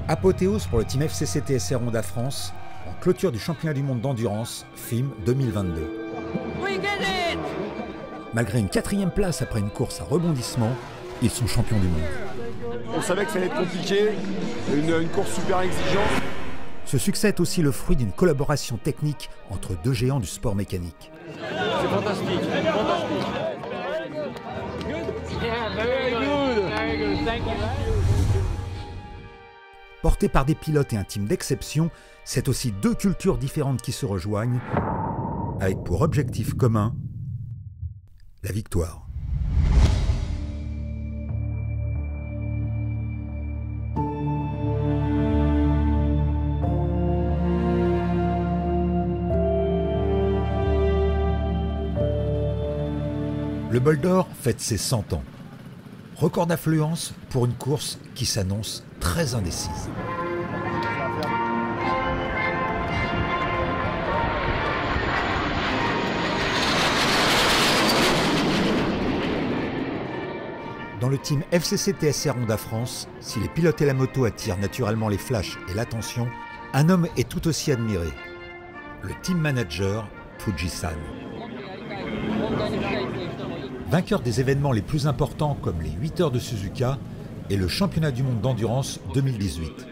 Apothéose pour le team FCC TSR Honda France, en clôture du championnat du monde d'endurance FIM 2022. Malgré une 4e place après une course à rebondissement, ils sont champions du monde. On savait que ça allait être compliqué, une course super exigeante. Ce succès est aussi le fruit d'une collaboration technique entre deux géants du sport mécanique. C'est fantastique, fantastique. Portés par des pilotes et un team d'exception, c'est aussi deux cultures différentes qui se rejoignent, avec pour objectif commun la victoire. Le Bol d'Or fête ses 100 ans. Record d'affluence pour une course qui s'annonce très indécise. Dans le team FCC TSR Honda France, si les pilotes et la moto attirent naturellement les flashs et l'attention, un homme est tout aussi admiré, le team manager Fuji-san. Vainqueur des événements les plus importants comme les 8 heures de Suzuka et le championnat du monde d'endurance 2018.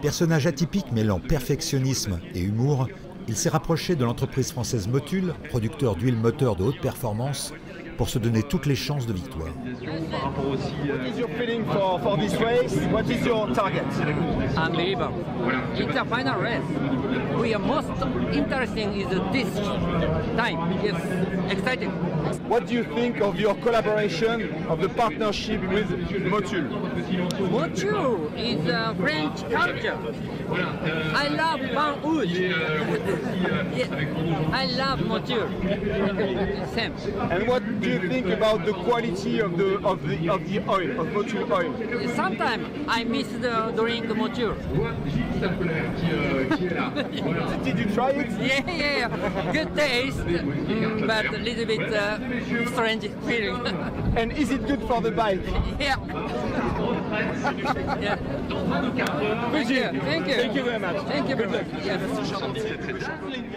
Personnage atypique mêlant perfectionnisme et humour, il s'est rapproché de l'entreprise française Motul, producteur d'huile moteur de haute performance, pour se donner toutes les chances de victoire. What is your feeling for this race? What is your target? Unbelievable. It's a final race. We are most interesting is this time. Yes, exciting. What do you think of your collaboration, of the partnership with Motul? Motul is a French culture. I love Van Wood. Yes, I love Motul. Same. And what do you think about the quality of the oil, of Motul oil? Sometimes I miss the drink Motul. Did you try it? Yeah. Good taste, but a little bit strange feeling. And is it good for the bike? Yeah. Yeah. Thank you. Thank you very much. Thank you very much. Yes.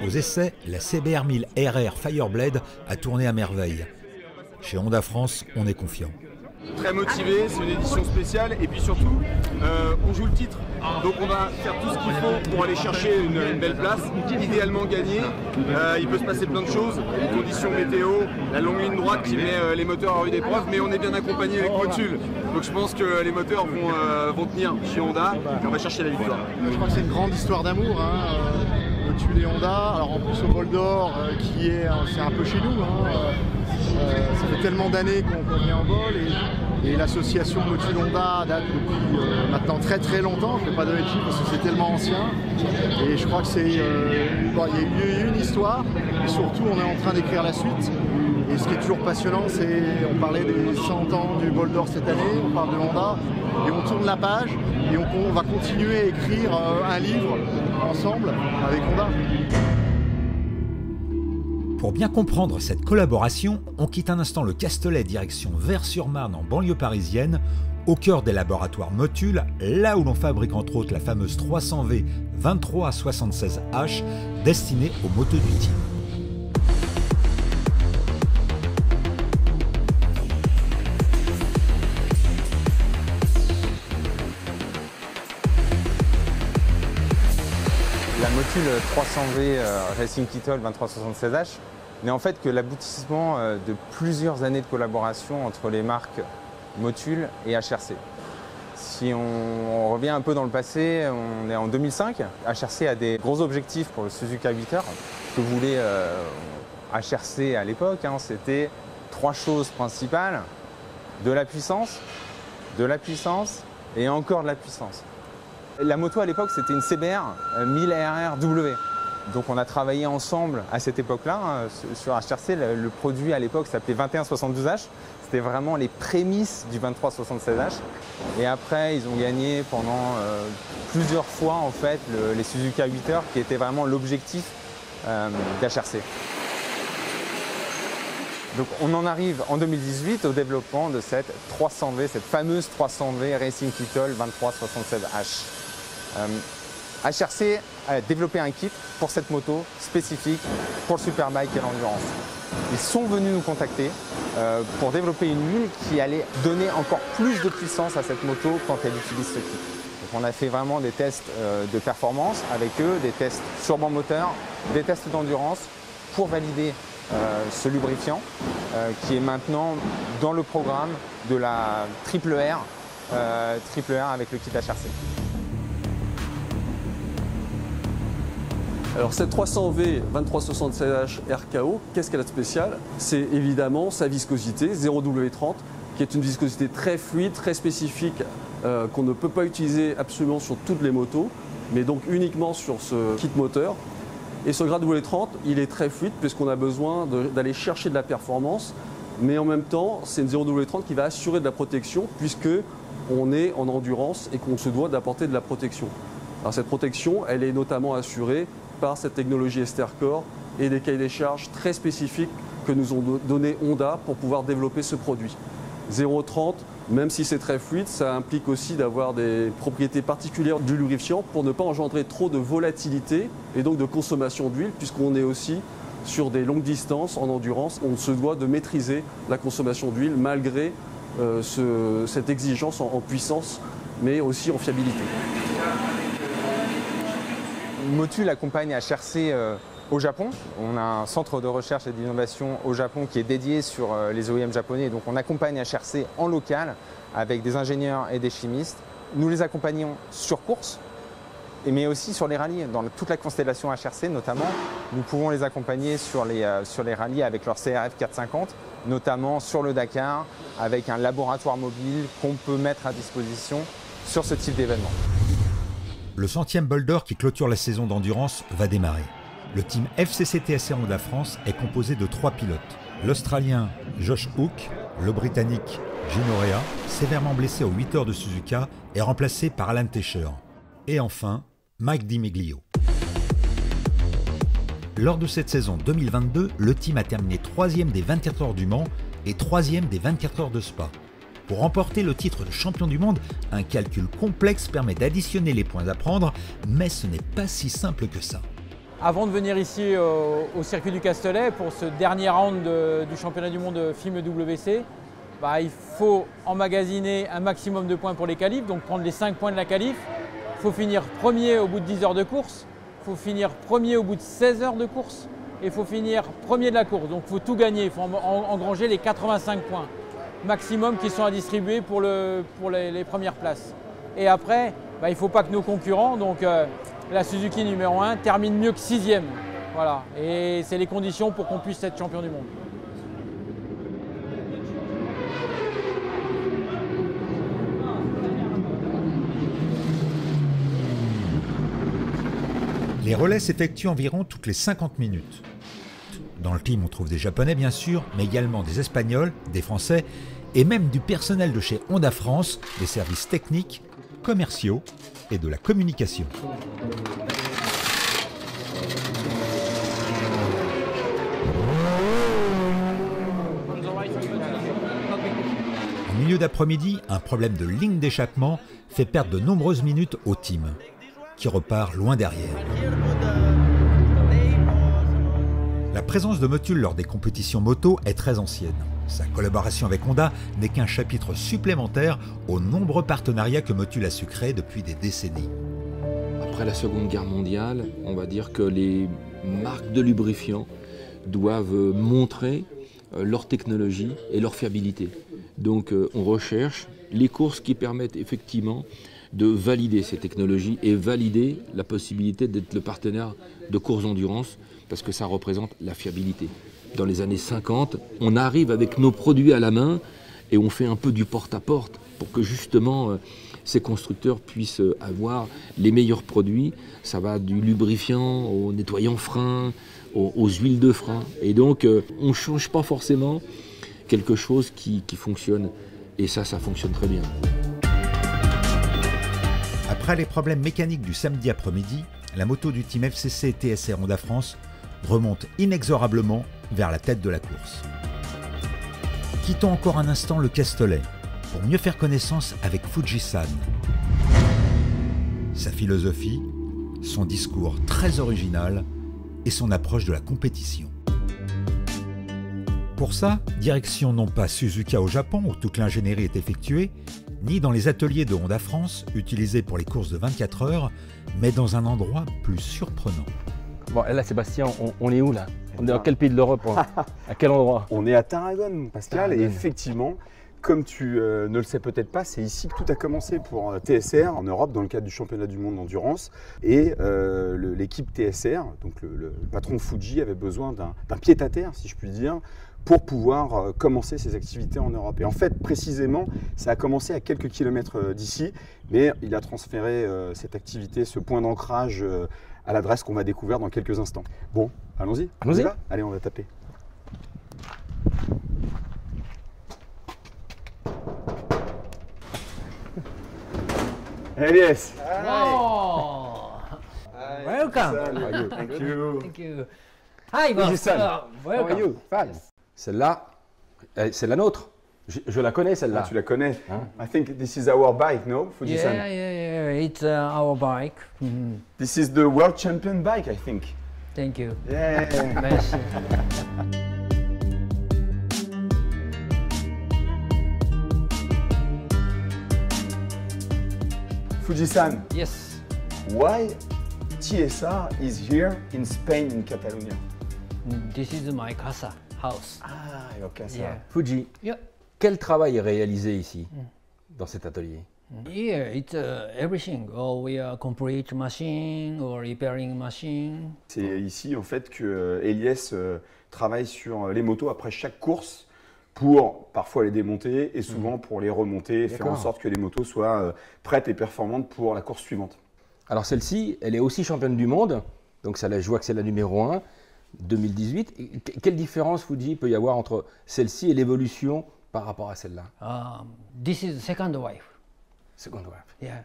Aux essais, la CBR 1000 RR Fireblade a tourné à merveille. Chez Honda France, on est confiant. Très motivé, c'est une édition spéciale et puis surtout, on joue le titre. Donc on va faire tout ce qu'il faut pour aller chercher une belle place, idéalement gagner. Il peut se passer plein de choses, les conditions météo, la longue ligne droite qui met les moteurs à rude épreuve, mais on est bien accompagné avec Motul. Donc je pense que les moteurs vont tenir chez Honda et on va chercher la victoire. Je crois que c'est une grande histoire d'amour. Motul et Honda, alors en plus au Bol d'Or, c'est un peu chez nous. Ça fait tellement d'années qu'on vient en vol et l'association Motul-Honda date depuis maintenant très très longtemps. Je ne fais pas de bêtises parce que c'est tellement ancien et je crois que il y a eu une histoire et surtout on est en train d'écrire la suite. Et ce qui est toujours passionnant, c'est on parlait des 100 ans du Bol d'Or cette année, on parle de Honda et on tourne la page et on va continuer à écrire un livre ensemble avec Honda. Pour bien comprendre cette collaboration, on quitte un instant le Castellet direction Vers-sur-Marne en banlieue parisienne, au cœur des laboratoires Motul, là où l'on fabrique entre autres la fameuse 300V 2376H destinée aux motos du team. La Motul 300V Racing Kittle 2376H n'est en fait que l'aboutissement de plusieurs années de collaboration entre les marques Motul et HRC. Si on revient un peu dans le passé, on est en 2005. HRC a des gros objectifs pour le Suzuka 8 heures. Ce que voulait HRC à l'époque, c'était 3 choses principales. De la puissance et encore de la puissance. La moto à l'époque c'était une CBR 1000 RRW. Donc on a travaillé ensemble à cette époque-là sur HRC. Le produit à l'époque s'appelait 2172H. C'était vraiment les prémices du 2376H. Et après ils ont gagné pendant plusieurs fois en fait les Suzuka 8 heures qui était vraiment l'objectif d'HRC. Donc on en arrive en 2018 au développement de cette 300V, cette fameuse 300V Racing Kettle 2376H. HRC a développé un kit pour cette moto spécifique pour le superbike et l'endurance. Ils sont venus nous contacter pour développer une huile qui allait donner encore plus de puissance à cette moto quand elle utilise ce kit. Donc on a fait vraiment des tests de performance avec eux, des tests sur banc moteur, des tests d'endurance pour valider ce lubrifiant qui est maintenant dans le programme de la triple R avec le kit HRC. Alors cette 300V 2376H RKO, qu'est-ce qu'elle a de spécial? C'est évidemment sa viscosité 0W30 qui est une viscosité très fluide, très spécifique qu'on ne peut pas utiliser absolument sur toutes les motos, mais donc uniquement sur ce kit moteur. Et ce grade W30, il est très fluide puisqu'on a besoin d'aller chercher de la performance, mais en même temps, c'est une 0W30 qui va assurer de la protection puisque on est en endurance et qu'on se doit d'apporter de la protection. Alors cette protection, elle est notamment assurée par cette technologie Estercore et des cahiers des charges très spécifiques que nous ont donné Honda pour pouvoir développer ce produit. 0,30, même si c'est très fluide, ça implique aussi d'avoir des propriétés particulières du lubrifiant pour ne pas engendrer trop de volatilité et donc de consommation d'huile, puisqu'on est aussi sur des longues distances en endurance. On se doit de maîtriser la consommation d'huile malgré cette exigence en puissance, mais aussi en fiabilité. Motul accompagne HRC au Japon. On a un centre de recherche et d'innovation au Japon qui est dédié sur les OEM japonais. Donc on accompagne HRC en local avec des ingénieurs et des chimistes. Nous les accompagnons sur course, mais aussi sur les rallyes. Dans toute la constellation HRC notamment, nous pouvons les accompagner sur les rallyes avec leur CRF 450, notamment sur le Dakar, avec un laboratoire mobile qu'on peut mettre à disposition sur ce type d'événement. Le 100e Boulder qui clôture la saison d'endurance va démarrer. Le team FCC TSR Honda France est composé de 3 pilotes. L'Australien Josh Hook, le Britannique Gino Rea, sévèrement blessé aux 8 heures de Suzuka, est remplacé par Alan Tescher. Et enfin, Mike DiMeglio. Lors de cette saison 2022, le team a terminé 3e des 24 heures du Mans et 3e des 24 heures de Spa. Pour remporter le titre de champion du monde, un calcul complexe permet d'additionner les points à prendre, mais ce n'est pas si simple que ça. Avant de venir ici au circuit du Castellet pour ce dernier round du championnat du monde FIM WC, il faut emmagasiner un maximum de points pour les qualifs, donc prendre les 5 points de la qualif. Il faut finir premier au bout de 10 heures de course, il faut finir premier au bout de 16 heures de course et il faut finir premier de la course. Donc il faut tout gagner, il faut engranger les 85 points maximum qui sont à distribuer pour les premières places. Et après, il ne faut pas que nos concurrents, donc la Suzuki numéro 1, termine mieux que 6e. Voilà. Et c'est les conditions pour qu'on puisse être champion du monde. Les relais s'effectuent environ toutes les 50 minutes. Dans le team, on trouve des Japonais bien sûr, mais également des Espagnols, des Français et même du personnel de chez Honda France, des services techniques, commerciaux et de la communication. En milieu d'après-midi, un problème de ligne d'échappement fait perdre de nombreuses minutes au team, qui repart loin derrière. La présence de Motul lors des compétitions moto est très ancienne. Sa collaboration avec Honda n'est qu'un chapitre supplémentaire aux nombreux partenariats que Motul a su créer depuis des décennies. Après la Seconde Guerre mondiale, on va dire que les marques de lubrifiants doivent montrer leur technologie et leur fiabilité. Donc on recherche les courses qui permettent effectivement de valider ces technologies et valider la possibilité d'être le partenaire de courses d'endurance parce que ça représente la fiabilité. Dans les années 50, on arrive avec nos produits à la main et on fait un peu du porte-à-porte pour que justement ces constructeurs puissent avoir les meilleurs produits. Ça va du lubrifiant au nettoyant frein, aux huiles de frein. Et donc on ne change pas forcément quelque chose qui fonctionne. Et ça fonctionne très bien. Après les problèmes mécaniques du samedi après-midi, la moto du team FCC TSR Honda France remonte inexorablement vers la tête de la course. Quittons encore un instant le Castellet pour mieux faire connaissance avec Fujisan. Sa philosophie, son discours très original et son approche de la compétition. Pour ça, direction non pas Suzuka au Japon où toute l'ingénierie est effectuée, ni dans les ateliers de Honda France utilisés pour les courses de 24 heures, mais dans un endroit plus surprenant. Bon, et là Sébastien, on est où là? On est dans quel pays de l'Europe? À quel endroit? On est à Tarragone, Pascal, et effectivement, comme tu ne le sais peut-être pas, c'est ici que tout a commencé pour TSR en Europe dans le cadre du championnat du monde d'endurance. Et l'équipe TSR, donc le patron Fuji, avait besoin d'un pied-à-terre, si je puis dire, pour pouvoir commencer ses activités en Europe. Et en fait, précisément, ça a commencé à quelques kilomètres d'ici, mais il a transféré cette activité, ce point d'ancrage à l'adresse qu'on va découvrir dans quelques instants. Bon, allons-y. Allons-y. Allez, on va taper. Elias. Oh, welcome. Thank you. Thank you. Hi, boss. Welcome. Celle-là, c'est la nôtre. Je la connais celle-là. Tu la connais. I think this is our bike, no, Fujisan? Yeah. It's our bike. This is the world champion bike, I think. Thank you. Yeah. Merci. Fujisan, Yes. why TSR is here in Spain, in Catalonia? This is my casa house. Ah, ok, ça. Yeah. Fuji, Yeah. quel travail est réalisé ici, dans cet atelier? Yeah, it's everything. Or we are complete machine or repairing machine. C'est ici en fait que Elias travaille sur les motos après chaque course pour parfois les démonter et souvent pour les remonter et faire en sorte que les motos soient prêtes et performantes pour la course suivante. Alors celle-ci, elle est aussi championne du monde, donc ça, je vois que c'est la numéro 1, 2018. Et quelle différence, Fuji, peut y avoir entre celle-ci et l'évolution par rapport à celle-là? This is second wife. Second wife. Yeah.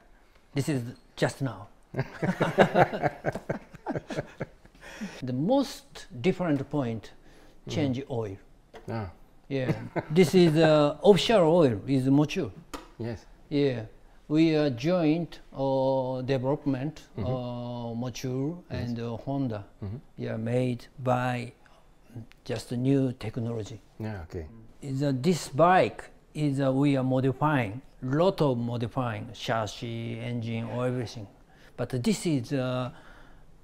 This is just now. The most different point, change oil. Ah, Yeah. This is offshore oil is mature. yes. Yeah. We are joint development mature and Honda. Yeah, made by just a new technology. Yeah, okay. This bike is we are modifying, lot of modifying chassis, engine, or everything. But this is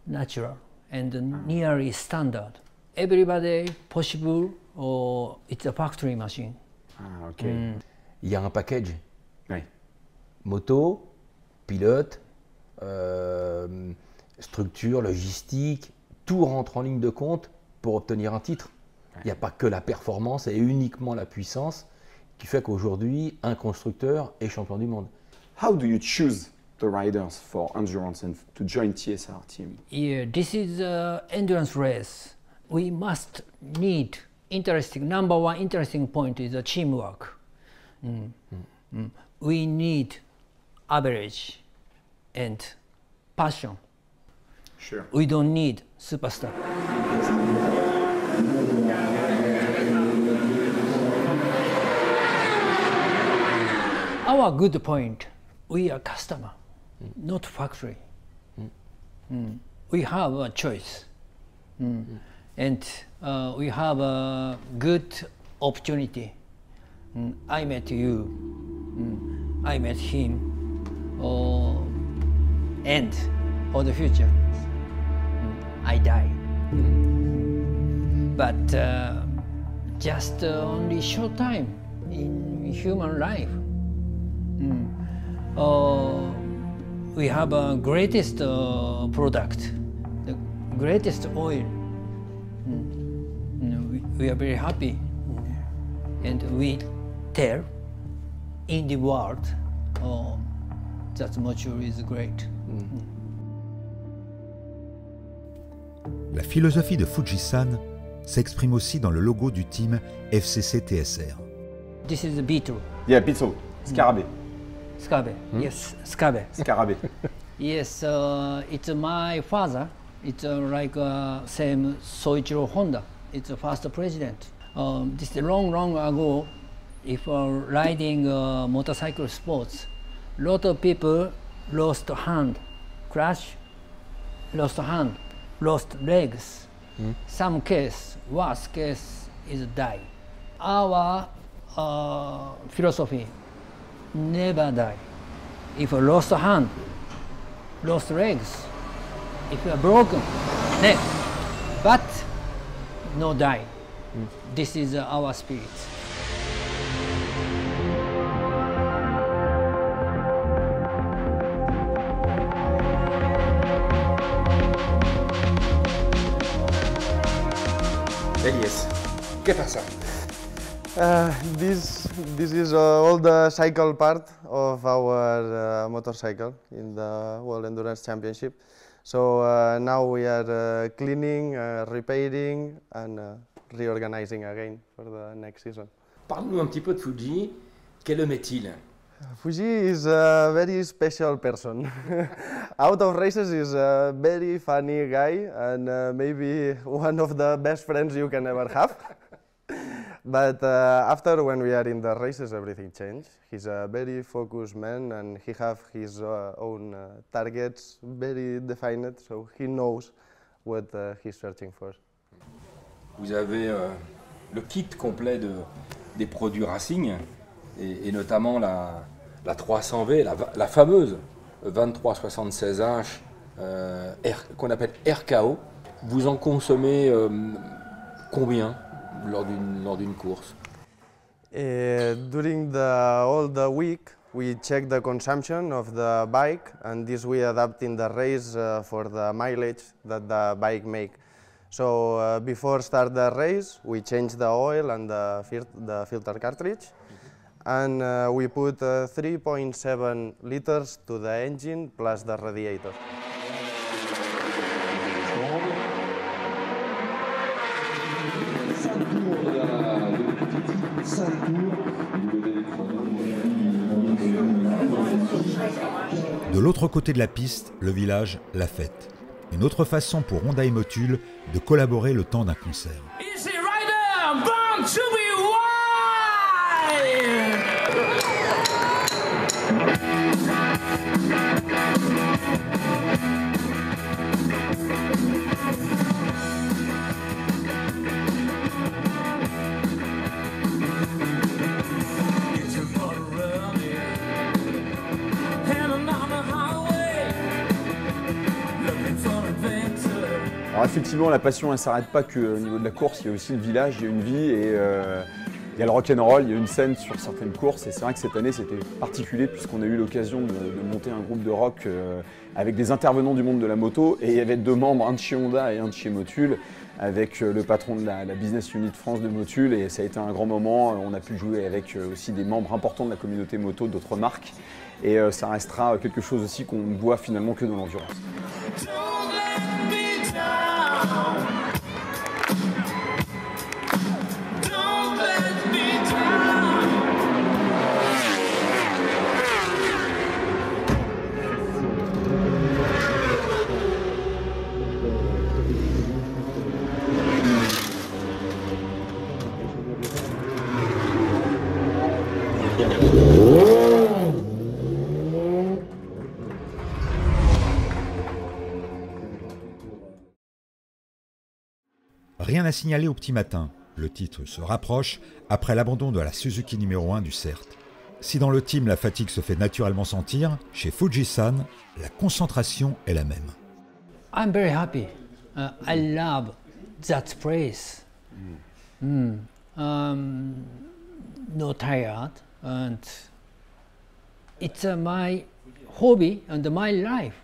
natural and nearly standard. Everybody possible, or it's a factory machine. Ah, ok. Il y a un package. Oui. Moto, pilote, structure, logistique, tout rentre en ligne de compte pour obtenir un titre. Il n'y a pas que la performance et uniquement la puissance qui fait qu'aujourd'hui, un constructeur est champion du monde. How do you choose the riders for endurance and to join TSR team? Yeah, this is endurance race. We must need number one interesting point is teamwork. We need average and passion. Sure. We don't need superstar. Our good point, we are customer, not factory. We have a choice. And we have a good opportunity. I met you, I met him, and for the future, I die. But just only short time in human life. We have a greatest product, the greatest oil. We are very happy, and we tell in the world that mature is great. La philosophie de Fujisan s'exprime aussi dans le logo du team FCC TSR. This is the beetle. Yeah, Pizzo, Scarabée. Scabe. Yes, Scabe. Scarabée. Yes, it's my father. It's like same Soichiro Honda. It's the first president. This long ago, if riding motorcycle sports, a lot of people lost hand, crash, lost hand, lost legs. Some case, worst case is die. Our philosophy, never die. If you lost hand, lost legs, if you are broken neck, but no die. This is our spirit. Elias, ¿qué pasa? This is all the cycle part of our motorcycle in the World Endurance Championship. So now we are cleaning, repairing and reorganizing again for the next season. Parle-nous un petit peu de Fuji. Quel homme est-il? Fuji is a very special person. Out of races, is a very funny guy and maybe one of the best friends you can ever have. But after, when we are in the races, everything changed. He's a very focused man and he has his own targets very defined, so he knows what he's searching for. Vous avez le kit complet des produits Racing et notamment la 300V, la fameuse 2376H qu'on appelle RKO. Vous en consommez combien lors d'une course? During all the week, we check the consumption of the bike, and this we adapt in the race for the mileage that the bike make. So before start the race, we change the oil and the filter cartridge, and we put 3.7 liters to the engine plus the radiator. De l'autre côté de la piste, le village La Fête. Une autre façon pour Honda et Motul de collaborer le temps d'un concert. Alors effectivement, la passion, elle ne s'arrête pas qu'au niveau de la course, il y a aussi le village, il y a une vie et il y a le rock'n'roll, il y a une scène sur certaines courses et c'est vrai que cette année c'était particulier puisqu'on a eu l'occasion de monter un groupe de rock avec des intervenants du monde de la moto et il y avait deux membres, un de chez Honda et un de chez Motul, avec le patron de la Business Unit France de Motul et ça a été un grand moment. On a pu jouer avec aussi des membres importants de la communauté moto d'autres marques et ça restera quelque chose aussi qu'on ne voit finalement que dans l'endurance. Rien à signaler au petit matin. Le titre se rapproche après l'abandon de la Suzuki numéro 1 du CERT. Si dans le team la fatigue se fait naturellement sentir, chez Fujisan, la concentration est la même. I'm very happy. I love that place. No tired, and it's my hobby and my life.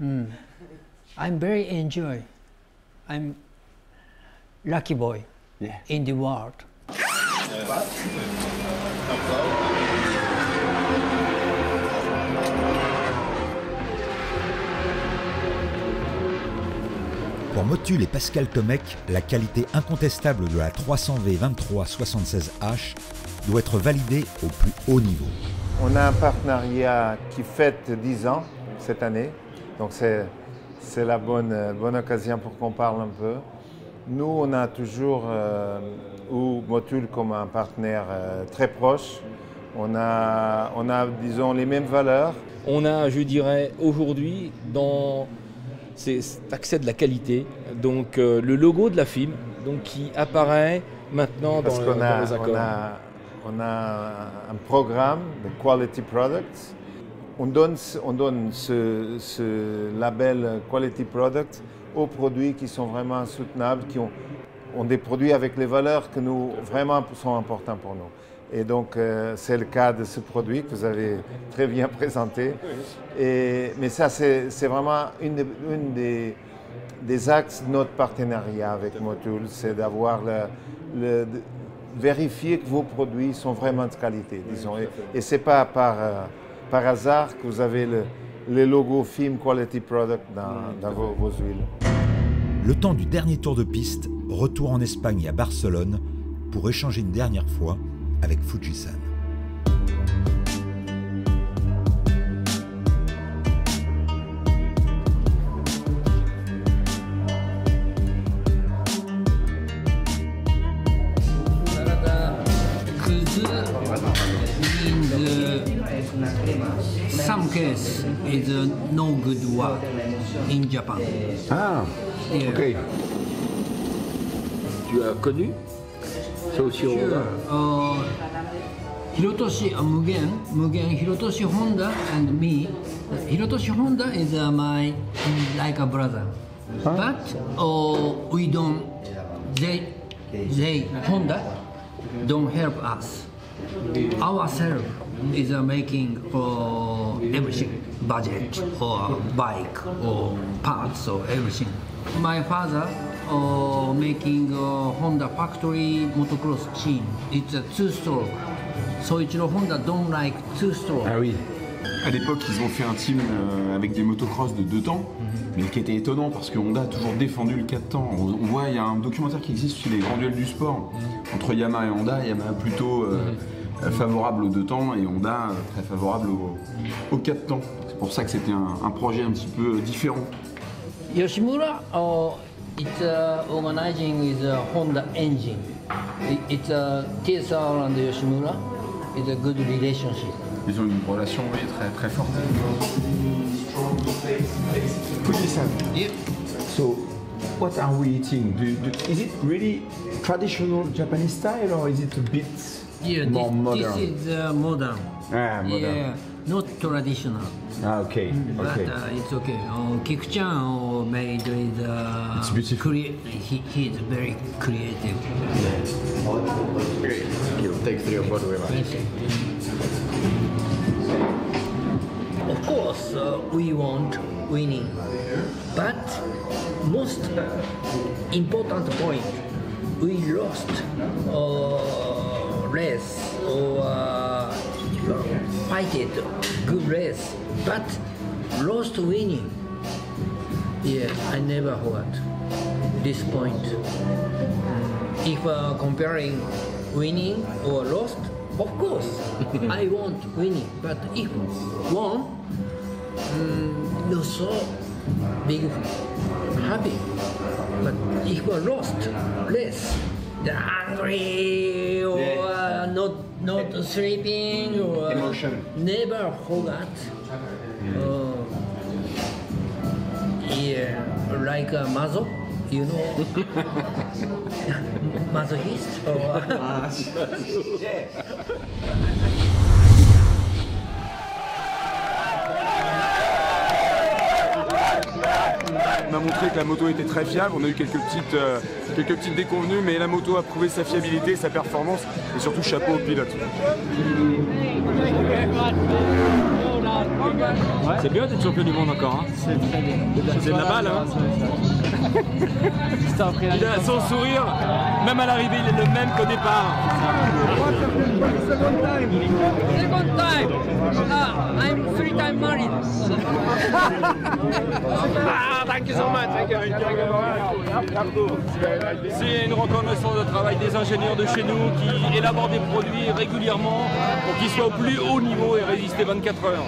I'm very enjoy. I'm lucky boy in the world. Pour Motul et Pascal Tomek, la qualité incontestable de la 300V 2376H doit être validée au plus haut niveau. On a un partenariat qui fête 10 ans cette année, donc c'est la bonne occasion pour qu'on parle un peu. Nous, on a toujours eu Motul comme un partenaire très proche. On a, disons, les mêmes valeurs. On a, je dirais, aujourd'hui, dans cet accès de la qualité, donc le logo de la FIM, donc, qui apparaît maintenant dans les accords. On a un programme de Quality Products. On donne ce label Quality Product aux produits qui sont vraiment soutenables, qui ont des produits avec les valeurs qui nous vraiment sont importants pour nous. Et donc c'est le cas de ce produit que vous avez très bien présenté. Mais ça c'est vraiment une des axes de notre partenariat avec Motul, c'est d'avoir vérifier que vos produits sont vraiment de qualité, disons. Et ce n'est pas par hasard que vous avez le logo FIM Quality Product dans vos huiles. Le temps du dernier tour de piste, retour en Espagne et à Barcelone pour échanger une dernière fois avec Fujisan. Some case is no good work in Japan. Ah, yeah. Ok. Tu as connu ça aussi au Honda? Hirotoshi Mugen, Hirotoshi Honda and me. Hirotoshi Honda is my like a brother, but we don't. They Honda don't help us. Ourselves is making everything, budget or bike or parts or everything. My father making Honda factory motocross machine. It's a two-stroke. Soichiro Honda don't like two-stroke. Ah oui. À l'époque, ils ont fait un team avec des motocross de 2 temps, mais qui était étonnant parce que Honda a toujours défendu le 4 temps. On voit, il y a un documentaire qui existe sur les grands duels du sport entre Yamaha et Honda. Yamaha plutôt favorable aux 2 temps et Honda très favorable aux 4 temps. C'est pour ça que c'était un projet un petit peu différent. Yoshimura, it's organizing with a Honda engine. It's TSR and Yoshimura. It's a good relationship. Ils ont une relation très très forte. Fujisan. Yeah. So, what are we eating? Is it really traditional Japanese style or is it a bit more modern? This is modern. Ah, modern. Yeah, not traditional. Ah, okay. But Okay. it's okay. Kikuchan made with. It's beautiful. He is very creative. Great. Take 3 or 4 away. Of course, we want winning, but most important point, we lost race or fighted good race, but lost winning. Yeah, I never forgot this point. If comparing winning or lost, of course, I want winning, but if won, not so big happy. But if lost, less, the angry or not sleeping or emotion. Never forgot. Yeah, like a mazo, you know. Masochiste or On a montré que la moto était très fiable, on a eu quelques petites déconvenues, mais la moto a prouvé sa fiabilité, sa performance et surtout chapeau au pilote. Ouais. C'est bien d'être champion du monde encore. Hein. C'est très bien. C'est de la balle. Hein. Il a son sourire, même à l'arrivée, il est le même qu'au départ. Second time. I'm 3-time married. Thank you so much. C'est une reconnaissance de travail des ingénieurs de chez nous qui élaborent des produits régulièrement pour qu'ils soient au plus haut niveau et résister 24 heures.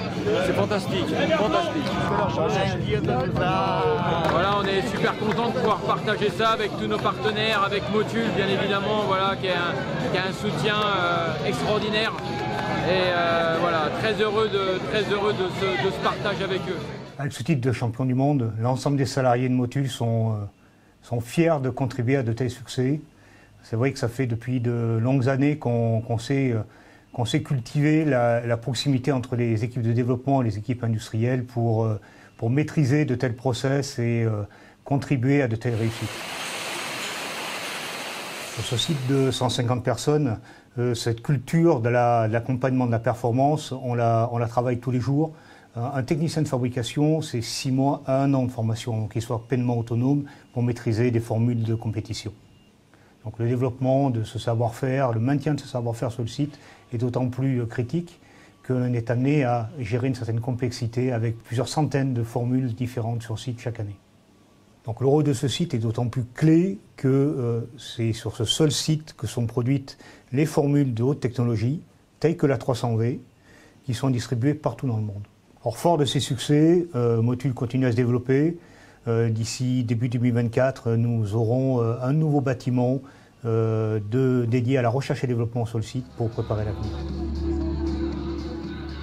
C'est fantastique. fantastique. Voilà, on est super content de pouvoir partager ça avec tous nos partenaires, avec Motul bien évidemment, voilà, qui a un soutien extraordinaire. Et voilà, très heureux de ce partage avec eux. Avec ce titre de champion du monde, l'ensemble des salariés de Motul sont fiers de contribuer à de tels succès. C'est vrai que ça fait depuis de longues années qu'on sait cultiver la proximité entre les équipes de développement et les équipes industrielles pour maîtriser de tels process et contribuer à de telles réussites. Sur ce site de 150 personnes, cette culture de l'accompagnement de la performance, on la travaille tous les jours. Un technicien de fabrication, c'est 6 mois à 1 an de formation, donc il soit pleinement autonome pour maîtriser des formules de compétition. Donc le développement de ce savoir-faire, le maintien de ce savoir-faire sur le site est d'autant plus critique que l'on est amené à gérer une certaine complexité avec plusieurs centaines de formules différentes sur le site chaque année. Donc le rôle de ce site est d'autant plus clé que c'est sur ce seul site que sont produites les formules de haute technologie, telles que la 300V, qui sont distribuées partout dans le monde. Or, fort de ces succès, Motul continue à se développer. D'ici début 2024, nous aurons un nouveau bâtiment dédié à la recherche et développement sur le site pour préparer l'avenir.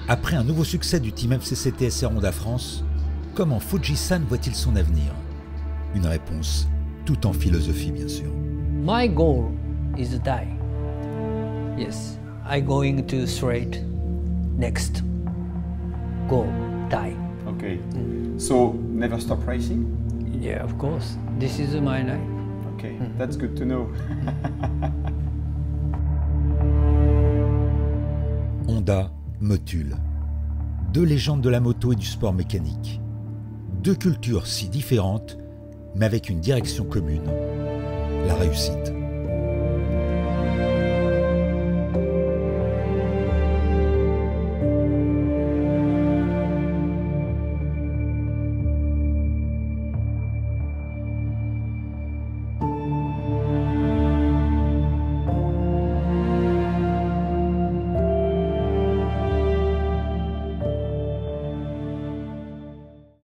Après un nouveau succès du team FCC TSR Honda France, comment Fujisan voit-il son avenir? Une réponse tout en philosophie, bien sûr. My goal is to die. Yes, I'm going to straight next. Go, die. Okay. So, never stop racing? Yeah, of course. This is my life. Okay, that's good to know. Honda, Motul. Deux légendes de la moto et du sport mécanique. Deux cultures si différentes, mais avec une direction commune, la réussite.